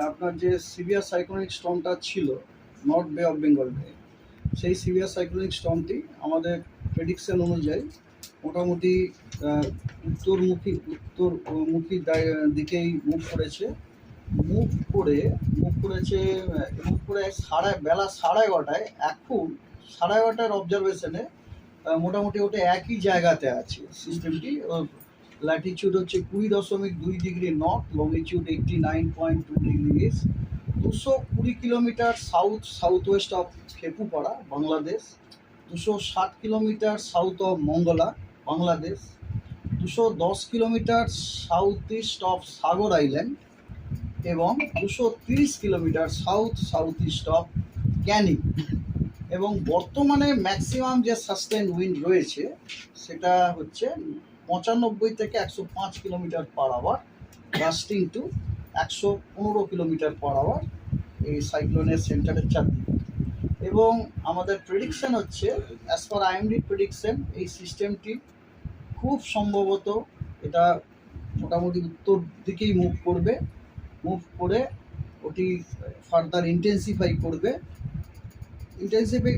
আপনার যে severe cyclonic স্টর্মটা ছিল নর্থ বে অফ বেঙ্গলে, সেই সিভিয়ার সাইক্লোনিক স্টর্মটি আমাদের প্রেডিকশন অনুযায়ী মোটামুটি উত্তরমুখী দিকেই মুভ করেছে। মুভ করেছে মুভ করে বেলা 11:30, এখন 11:30 অবজারভেশনে মোটামুটি ওটা একই জায়গাতে আছে সিস্টেমটি। ল্যাটিচিউড হচ্ছে 20.2 degree north, longitude 89.2 degree east, 220 kilometre south west of Khepupara Bangladesh, 260 kilometre south of Mongla Bangladesh, 210 kilometre south east of Sagar island এবং 230 kilometre south east of Canning. এবং বর্তমানে ম্যাক্সিমাম যে সাস্টেন উইন্ড রয়েছে সেটা হচ্ছে 95 থেকে 105 kilometre per hour, gusting to 115 kilometre per hour এই সাইক্লোনের সেন্টারের চারদিকে। এবং আমাদের প্রেডিকশন হচ্ছে, অ্যাজ পার আইএমডি প্রেডিকশন, এই সিস্টেমটি খুব সম্ভবত এটা মোটামুটি উত্তর দিকেই মুভ করে ওটি ফার্দার ইন্টেন্সিফাই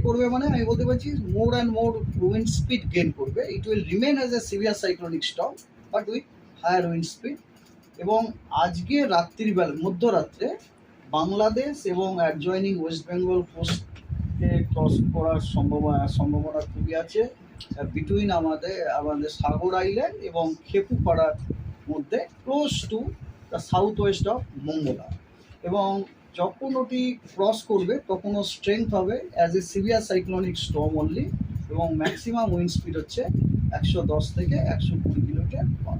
করবে মানে আমি বলতে পারছি more and more wind speed gain করবে। It will remain as a severe cyclonic storm but with higher wind speed. এবং আজকে মধ্যরাত্রে বাংলাদেশ এবং অ্যাডজয়নিং ওয়েস্ট বেঙ্গল কোস্টকে ক্রস করার সম্ভাবনা খুবই আছে, বিটুইন আমাদের সাগর আইল্যান্ড এবং খেপুপাড়ার মধ্যে, close to the south west of Mongla. এবং যখন ওটি ক্রস করবে তখন ওর স্ট্রেংথ হবে as a severe cyclonic storm only, এবং ম্যাক্সিমাম উইন্ড স্পিড হচ্ছে 110 থেকে 120 কিলোমিটার পার।